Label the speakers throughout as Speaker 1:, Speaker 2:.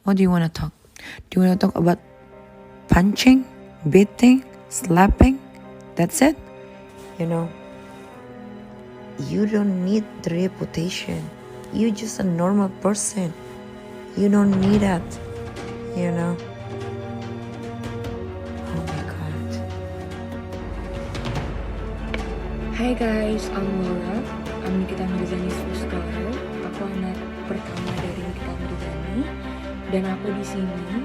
Speaker 1: What do you want to talk? Do you want to talk about punching, beating, slapping? That's it? You know, you don't need the reputation. You're just a normal person. You don't need that, you know. Oh my God.
Speaker 2: Hi guys, I'm Laura. I'm Nikita Mirzani's first daughter. Aku anak pertama dari Nikita Mirzani. Dan aku di sini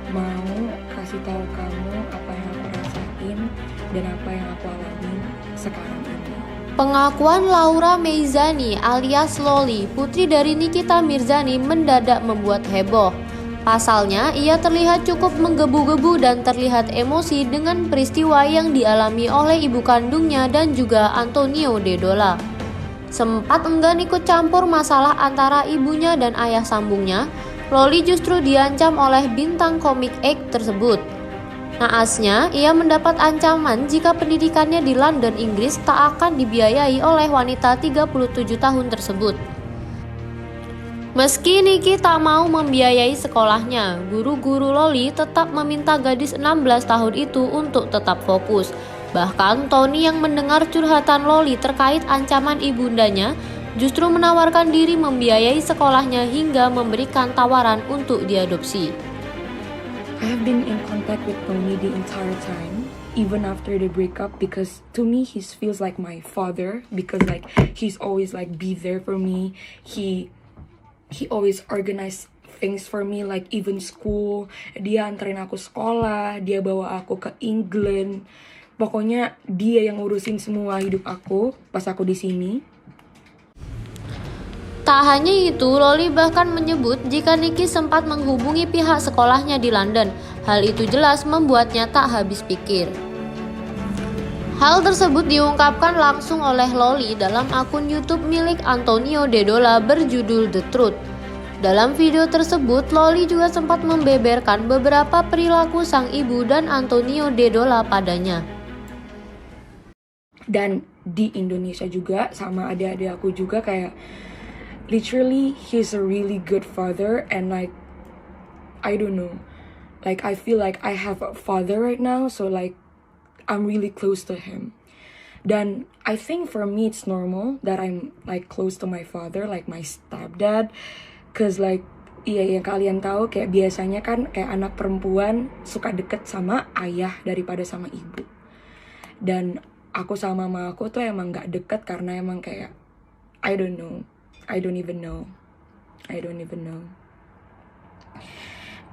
Speaker 2: mau kasih tahu kamu apa yang aku rasain dan apa yang aku alami sekarang ini.
Speaker 3: Pengakuan Laura Meizani alias Loli, putri dari Nikita Mirzani, mendadak membuat heboh. Pasalnya, ia terlihat cukup menggebu-gebu dan terlihat emosi dengan peristiwa yang dialami oleh ibu kandungnya dan juga Antonio Dedola. Sempat enggan ikut campur masalah antara ibunya dan ayah sambungnya, Loli justru diancam oleh bintang komik Egg tersebut. Naasnya, ia mendapat ancaman jika pendidikannya di London, Inggris tak akan dibiayai oleh wanita 37 tahun tersebut. Meski Niki tak mau membiayai sekolahnya, guru-guru Loli tetap meminta gadis 16 tahun itu untuk tetap fokus. Bahkan Tony yang mendengar curhatan Loli terkait ancaman ibundanya justru menawarkan diri membiayai sekolahnya hingga memberikan tawaran untuk diadopsi.
Speaker 2: I have been in contact with Tony the entire time, even after the breakup, because to me he feels like my father, because like he's always like be there for me. He always organize things for me, like even school. Dia anterin aku sekolah, dia bawa aku ke England. Pokoknya dia yang ngurusin semua hidup aku pas aku di sini.
Speaker 3: Tak hanya itu, Loli bahkan menyebut jika Niki sempat menghubungi pihak sekolahnya di London. Hal itu jelas membuatnya tak habis pikir. Hal tersebut diungkapkan langsung oleh Loli dalam akun YouTube milik Antonio Dedola berjudul The Truth. Dalam video tersebut, Loli juga sempat membeberkan beberapa perilaku sang ibu dan Antonio Dedola padanya.
Speaker 2: Dan di Indonesia juga sama adik-adik aku juga kayak literally he's a really good father, and like I don't know, like I feel like I have a father right now, so like I'm really close to him. Dan I think for me it's normal that I'm like close to my father, like my stepdad, cause like iya yang kalian tahu kayak biasanya kan kayak anak perempuan suka deket sama ayah daripada sama ibu. Dan aku sama mama aku tuh emang gak deket karena emang kayak I don't even know.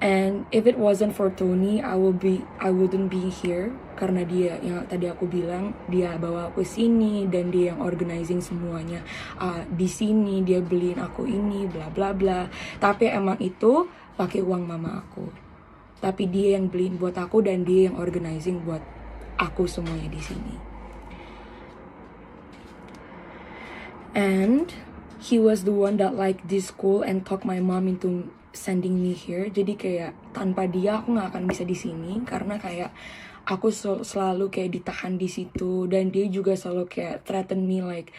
Speaker 2: And if it wasn't for Tony, I wouldn't be here, karena dia yang tadi aku bilang, dia bawa aku sini dan dia yang organizing semuanya. Di sini dia beliin aku ini bla bla bla. Tapi emang itu pakai uang mama aku. Tapi dia yang beliin buat aku dan dia yang organizing buat aku semuanya di sini. And he was the one that liked this school and talked my mom into sending me here. Jadi kayak tanpa dia aku nggak akan bisa di sini, karena kayak aku selalu kayak ditahan di situ, dan dia juga selalu kayak threaten me like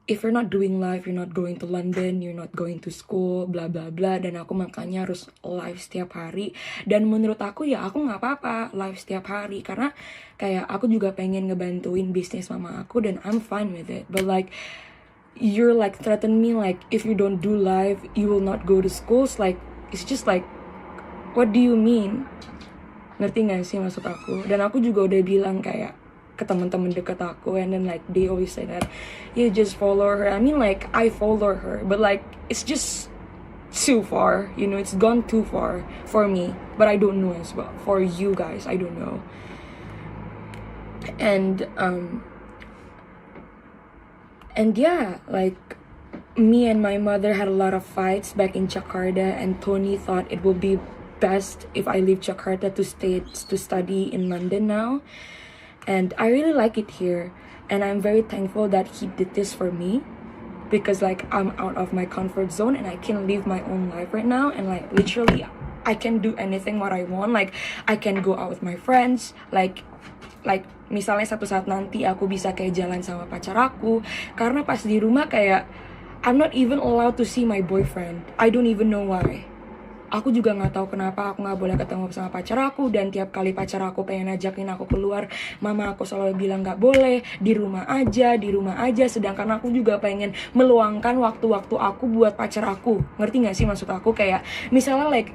Speaker 2: if you're not doing live, you're not going to London, you're not going to school, bla bla bla. Dan aku makanya harus live setiap hari. Dan menurut aku ya aku nggak apa-apa live setiap hari, karena kayak aku juga pengen ngebantuin bisnis mama aku dan I'm fine with it. But like you're like threaten me like if you don't do live you will not go to schools, like it's just like what do you mean? Ngerti gak sih maksud aku? Dan aku juga udah bilang kayak ke teman-teman dekat aku, and then like they always say that you just follow her. I mean like I follow her, but like it's just too far, you know, it's gone too far for me, but I don't know as well for you guys, I don't know. And yeah, like me and my mother had a lot of fights back in Jakarta, and Tony thought it would be best if I leave Jakarta to study in London now. And I really like it here, and I'm very thankful that he did this for me, because like I'm out of my comfort zone and I can live my own life right now, and like literally I can do anything what I want. Like I can go out with my friends, like misalnya satu saat nanti aku bisa kayak jalan sama pacar aku, karena pas di rumah kayak I'm not even allowed to see my boyfriend. I don't even know why. aku juga nggak tahu kenapa aku nggak boleh ketemu sama pacar aku, dan tiap kali pacar aku pengen ajakin aku keluar, mama aku selalu bilang nggak boleh, di rumah aja, sedangkan aku juga pengen meluangkan waktu-waktu aku buat pacar aku. Ngerti nggak sih maksud aku? Kayak misalnya like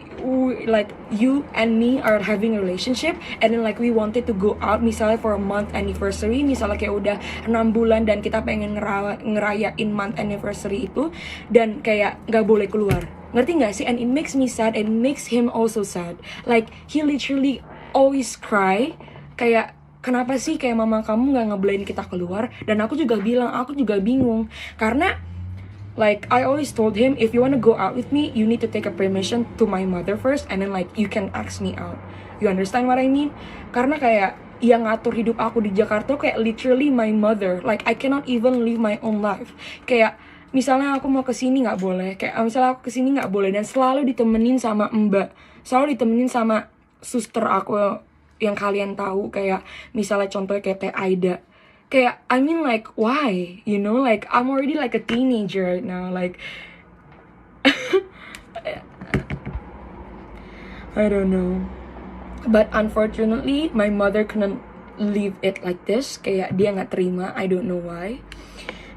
Speaker 2: you and me are having a relationship and then like we wanted to go out misalnya for a month anniversary, misalnya kayak udah 6 bulan dan kita pengen ngerayain month anniversary itu, dan kayak nggak boleh keluar. Ngerti gak sih? And it makes me sad and makes him also sad. Like he literally always cry, kayak kenapa sih kayak mama kamu gak ngebolehin kita keluar. Dan aku juga bilang, aku juga bingung, karena like I always told him, if you wanna go out with me, you need to take a permission to my mother first, and then like you can ask me out. You understand what I mean? Karena kayak yang ngatur hidup aku di Jakarta kayak literally my mother. Like I cannot even live my own life. Kayak misalnya aku mau kesini nggak boleh, kayak misalnya aku kesini nggak boleh, dan selalu ditemenin sama mbak, selalu ditemenin sama suster aku yang kalian tahu, kayak misalnya contohnya kayak Teh Aida. Kayak I mean like why, you know, like I'm already like a teenager right now, like I don't know, but unfortunately my mother couldn't leave it like this. Kayak dia nggak terima, I don't know why.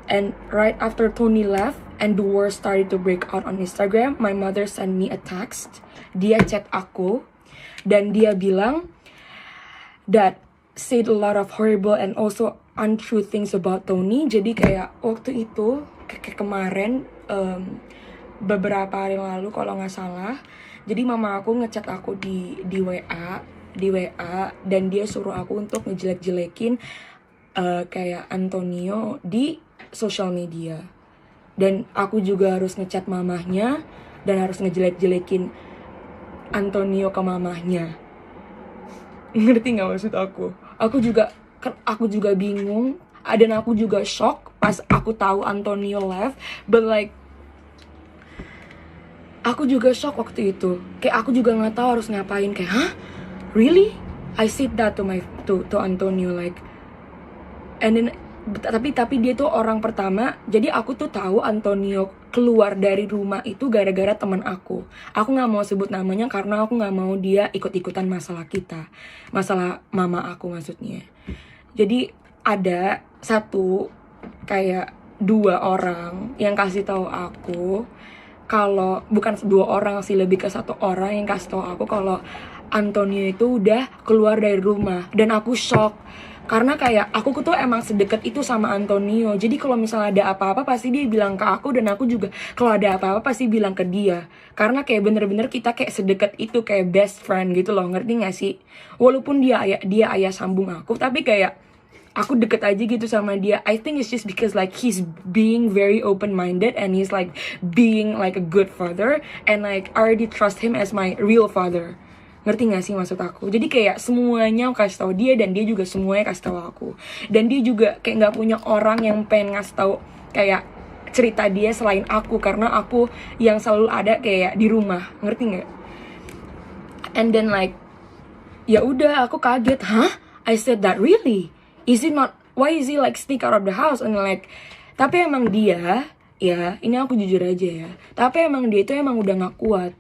Speaker 2: And right after Tony left and the war started to break out on Instagram, my mother sent me a text. Dia chat aku dan dia bilang that said a lot of horrible and also untrue things about Tony. Jadi kayak waktu itu kayak kemarin beberapa hari lalu kalau nggak salah. Jadi mama aku ngechat aku di WA dan dia suruh aku untuk ngejelek-jelekin kayak Antonio di social media, dan aku juga harus ngechat mamahnya dan harus ngejelek-jelekin Antonio ke mamahnya. Ngerti nggak maksud aku? Aku juga bingung, dan aku juga shock pas aku tahu Antonio left, but like aku juga shock waktu itu. Kayak aku juga nggak tahu harus ngapain. Kayak hah, really? I said that to Antonio like, and then tapi dia tuh orang pertama. Jadi aku tuh tahu Antonio keluar dari rumah itu gara-gara teman aku. Aku nggak mau sebut namanya karena aku nggak mau dia ikut-ikutan masalah kita, masalah mama aku maksudnya. Jadi ada kayak 2 orang yang kasih tahu aku kalau, bukan 2 orang sih, lebih ke 1 orang yang kasih tahu aku kalau Antonio itu udah keluar dari rumah. Dan aku shock karena kayak aku tuh emang sedekat itu sama Antonio. Jadi kalau misalnya ada apa-apa pasti dia bilang ke aku, dan aku juga kalau ada apa-apa pasti bilang ke dia. Karena kayak bener-bener kita kayak sedekat itu, kayak best friend gitu loh, ngerti gak sih? Walaupun dia ayah sambung aku, tapi kayak aku deket aja gitu sama dia. I think it's just because like he's being very open-minded and he's like being like a good father, and like I already trust him as my real father. Ngerti gak sih maksud aku? Jadi kayak semuanya aku kasih tahu dia, dan dia juga semuanya kasih tahu aku. Dan dia juga kayak nggak punya orang yang pengen ngasih tahu kayak cerita dia selain aku, karena aku yang selalu ada kayak di rumah. Ngerti nggak? And then like ya udah, aku kaget. Hah? I said that really? Is it not? Why is he like sneak out of the house? And like, tapi emang dia, ya ini aku jujur aja ya, tapi emang dia itu emang udah gak kuat.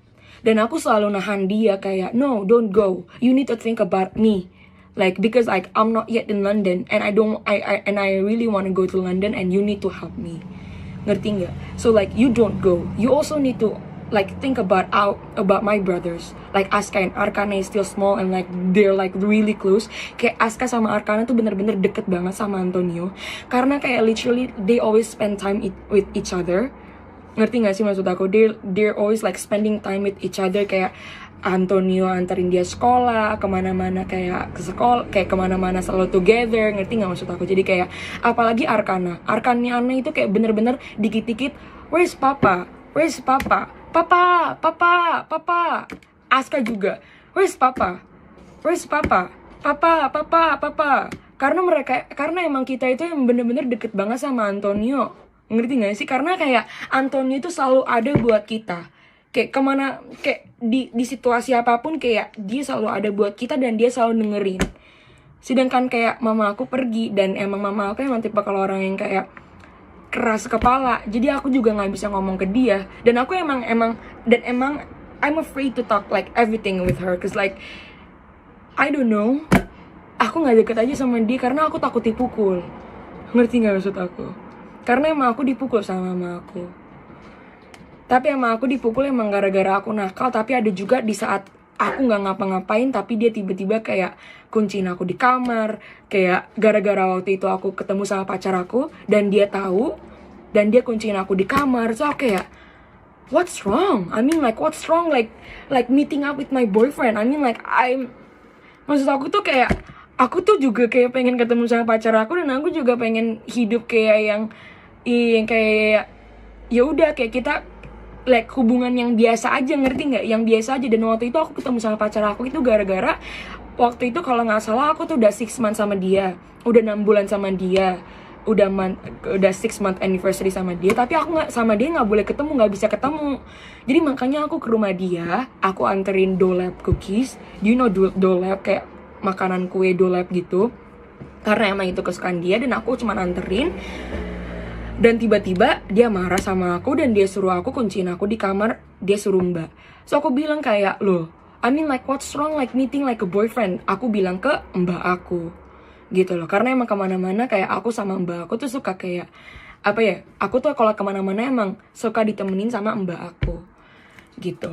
Speaker 2: Dan aku selalu nahan dia kayak, no, don't go. You need to think about me. Like, because like I'm not yet in London, and I really want to go to London, and you need to help me. Ngerti nggak? So like, you don't go. You also need to like think about my brothers. Like Aska and Arkana is still small, and like they're like really close. Kayak Aska sama Arkana tuh bener-bener deket banget sama Antonio, karena kayak literally they always spend time with each other. Ngerti gak sih maksud aku? They're always like spending time with each other. Kayak Antonio anterin dia sekolah, kemana-mana, kayak ke sekolah, kayak kemana-mana selalu together. Ngerti gak maksud aku? Jadi kayak apalagi Arkana itu kayak bener-bener dikit-dikit, where's papa? Where's papa? Papa. Aska juga, where's papa? Where's papa? Papa. Karena emang kita itu yang bener-bener deket banget sama Antonio. Ngerti gak sih? Karena kayak Antonio itu selalu ada buat kita. Kayak kemana, kayak di situasi apapun, kayak dia selalu ada buat kita dan dia selalu dengerin. Sedangkan kayak mama aku pergi, dan emang mama aku emang tipe kalau orang yang kayak keras kepala. Jadi aku juga gak bisa ngomong ke dia. Dan aku emang I'm afraid to talk like everything with her, cause like I don't know, aku nggak deket aja sama dia karena aku takut dipukul. Ngerti nggak maksud aku? Karena emang aku dipukul sama mama aku. Tapi emang aku dipukul emang gara-gara aku nakal. Tapi ada juga di saat aku nggak ngapa-ngapain, tapi dia tiba-tiba kayak kunciin aku di kamar. Kayak gara-gara waktu itu aku ketemu sama pacar aku dan dia tahu, dan dia kunciin aku di kamar. So aku kayak, what's wrong? I mean like what's wrong like meeting up with my boyfriend? I mean like maksud aku tuh kayak, aku tuh juga kayak pengen ketemu sama pacar aku, dan aku juga pengen hidup kayak yang kayak ya udah kayak kita like hubungan yang biasa aja, ngerti nggak? Yang biasa aja. Dan waktu itu aku ketemu sama pacar aku itu gara-gara waktu itu kalau nggak salah aku tuh udah 6 months sama dia, udah 6 bulan sama dia, udah 6 month anniversary sama dia, tapi aku nggak sama dia nggak boleh ketemu, nggak bisa ketemu. Jadi makanya aku ke rumah dia, aku anterin dolap cookies. Do you know dolap, kayak makanan kue dolap gitu, karena emang itu kesukaan dia, dan aku cuma anterin. Dan tiba-tiba dia marah sama aku dan dia suruh aku kunciin aku di kamar, dia suruh mbak. So aku bilang kayak, loh, I mean like what's wrong like meeting like a boyfriend? Aku bilang ke mbak aku gitu loh, karena emang kemana-mana kayak aku sama mbak aku tuh suka kayak apa ya, aku tuh kalau kemana-mana emang suka ditemenin sama mbak aku gitu.